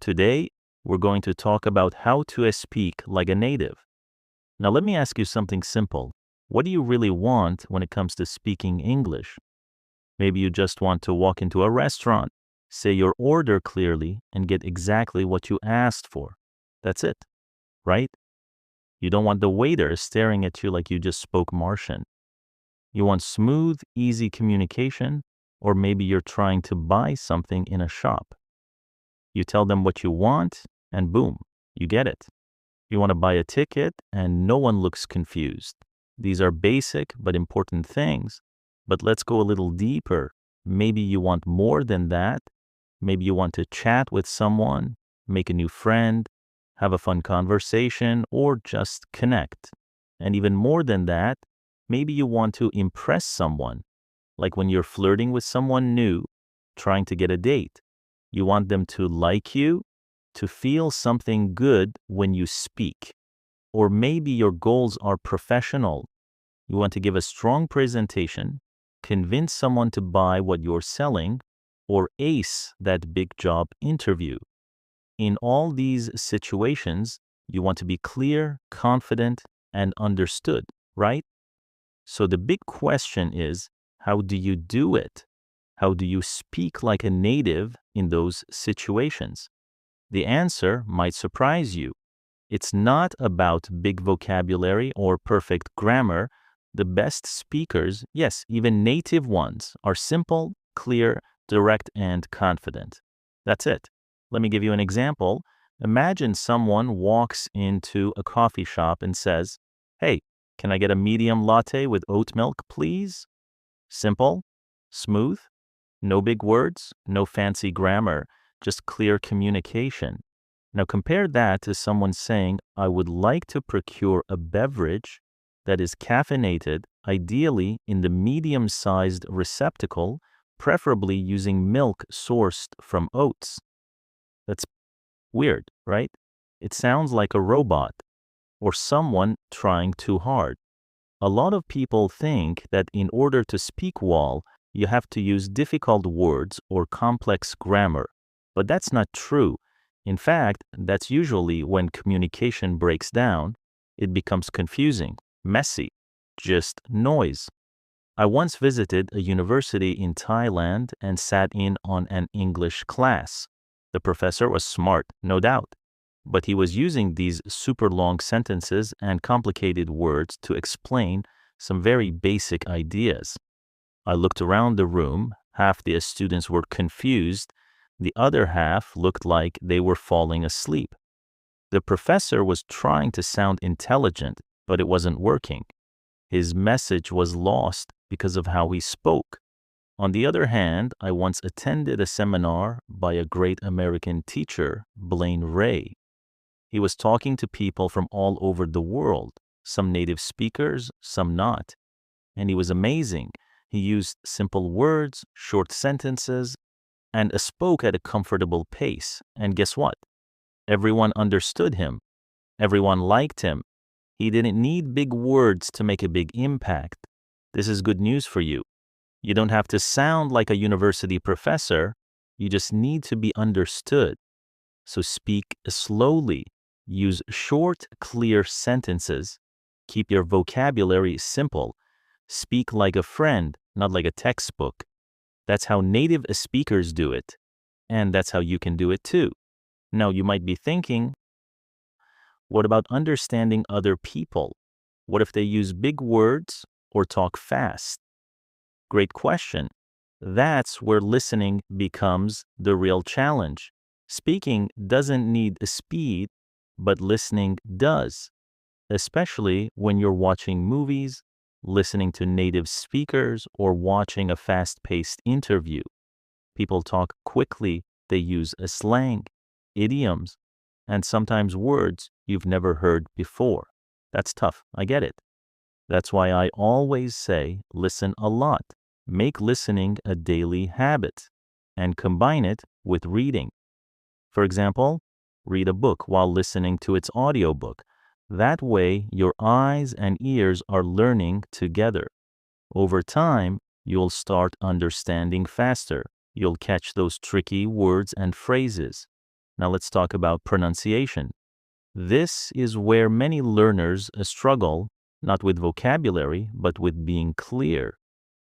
Today, we're going to talk about how to speak like a native. Now, let me ask you something simple. What do you really want when it comes to speaking English? Maybe you just want to walk into a restaurant, say your order clearly, and get exactly what you asked for. That's it, right? You don't want the waiter staring at you like you just spoke Martian. You want smooth, easy communication, or maybe you're trying to buy something in a shop. You tell them what you want, and boom, you get it. You want to buy a ticket, and no one looks confused. These are basic but important things. But let's go a little deeper. Maybe you want more than that. Maybe you want to chat with someone, make a new friend, have a fun conversation, or just connect. And even more than that, maybe you want to impress someone, like when you're flirting with someone new, trying to get a date. You want them to like you, to feel something good when you speak. Or maybe your goals are professional. You want to give a strong presentation, convince someone to buy what you're selling, or ace that big job interview. In all these situations, you want to be clear, confident, and understood, right? So the big question is, how do you do it? How do you speak like a native in those situations? The answer might surprise you. It's not about big vocabulary or perfect grammar. The best speakers, yes, even native ones, are simple, clear, direct, and confident. That's it. Let me give you an example. Imagine someone walks into a coffee shop and says, "Hey, can I get a medium latte with oat milk, please?" Simple, smooth, no big words, no fancy grammar, just clear communication. Now compare that to someone saying, "I would like to procure a beverage that is caffeinated, ideally in the medium-sized receptacle, preferably using milk sourced from oats." That's weird, right? It sounds like a robot or someone trying too hard. A lot of people think that in order to speak well, you have to use difficult words or complex grammar, but that's not true. In fact, that's usually when communication breaks down. It becomes confusing, messy, just noise. I once visited a university in Thailand and sat in on an English class. The professor was smart, no doubt, but he was using these super long sentences and complicated words to explain some very basic ideas. I looked around the room. Half the students were confused. The other half looked like they were falling asleep. The professor was trying to sound intelligent, but it wasn't working. His message was lost because of how he spoke. On the other hand, I once attended a seminar by a great American teacher, Blaine Ray. He was talking to people from all over the world, some native speakers, some not. And he was amazing. He used simple words, short sentences, and spoke at a comfortable pace. And guess what? Everyone understood him. Everyone liked him. He didn't need big words to make a big impact. This is good news for you. You don't have to sound like a university professor. You just need to be understood. So speak slowly. Use short, clear sentences. Keep your vocabulary simple. Speak like a friend, not like a textbook. That's how native speakers do it. And that's how you can do it too. Now, you might be thinking, what about understanding other people? What if they use big words or talk fast? Great question. That's where listening becomes the real challenge. Speaking doesn't need speed, but listening does, especially when you're watching movies, listening to native speakers, or watching a fast-paced interview. People talk quickly, they use a slang, idioms, and sometimes words you've never heard before. That's tough, I get it. That's why I always say listen a lot. Make listening a daily habit and combine it with reading. For example, read a book while listening to its audiobook. That way, your eyes and ears are learning together. Over time, you'll start understanding faster. You'll catch those tricky words and phrases. Now let's talk about pronunciation. This is where many learners struggle, not with vocabulary, but with being clear.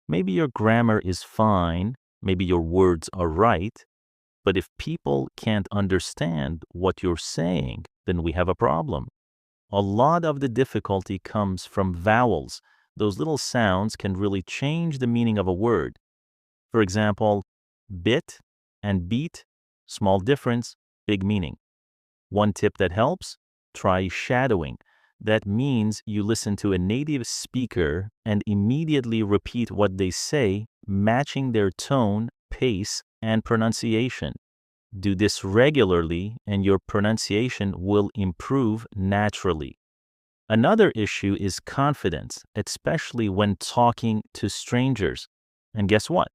Maybe your grammar is fine, maybe your words are right, but if people can't understand what you're saying, then we have a problem. A lot of the difficulty comes from vowels. Those little sounds can really change the meaning of a word. For example, bit and beat, small difference, big meaning. One tip that helps, try shadowing. That means you listen to a native speaker and immediately repeat what they say, matching their tone, pace, and pronunciation. Do this regularly and your pronunciation will improve naturally. Another issue is confidence, especially when talking to strangers. And guess what?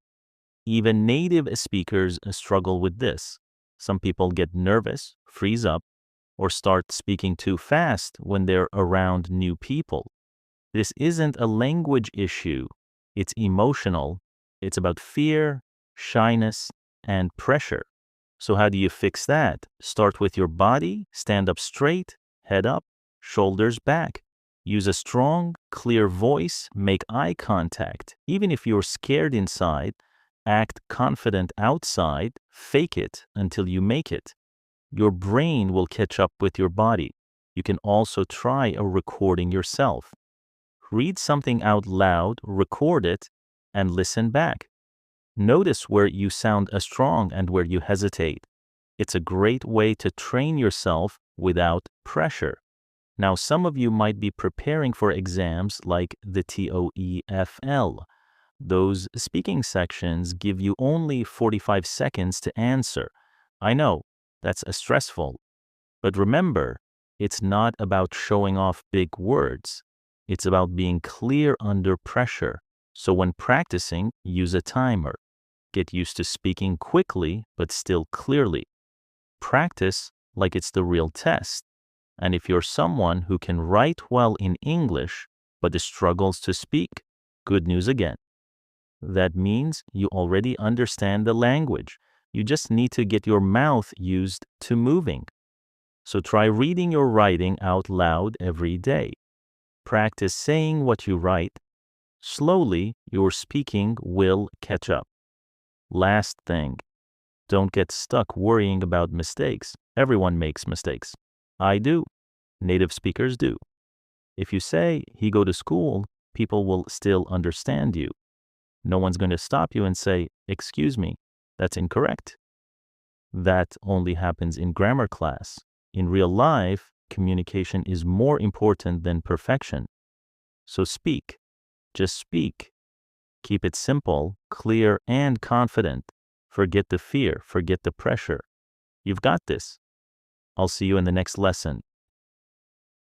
Even native speakers struggle with this. Some people get nervous, freeze up, or start speaking too fast when they're around new people. This isn't a language issue, it's emotional. It's about fear, shyness, and pressure. So, how do you fix that? Start with your body, stand up straight, head up, shoulders back. Use a strong, clear voice, make eye contact. Even if you're scared inside, act confident outside, fake it until you make it. Your brain will catch up with your body. You can also try a recording yourself. Read something out loud, record it, and listen back. Notice where you sound strong and where you hesitate. It's a great way to train yourself without pressure. Now, some of you might be preparing for exams like the TOEFL. Those speaking sections give you only 45 seconds to answer. I know, that's stressful. But remember, it's not about showing off big words. It's about being clear under pressure. So when practicing, use a timer. Get used to speaking quickly, but still clearly. Practice like it's the real test. And if you're someone who can write well in English, but struggles to speak, good news again. That means you already understand the language. You just need to get your mouth used to moving. So try reading or writing out loud every day. Practice saying what you write. Slowly, your speaking will catch up. Last thing, don't get stuck worrying about mistakes. Everyone makes mistakes. I do. Native speakers do. If you say, he go to school, people will still understand you. No one's going to stop you and say, excuse me, that's incorrect. That only happens in grammar class. In real life, communication is more important than perfection. So speak. Just speak. Keep it simple, clear, and confident. Forget the fear. Forget the pressure. You've got this. I'll see you in the next lesson.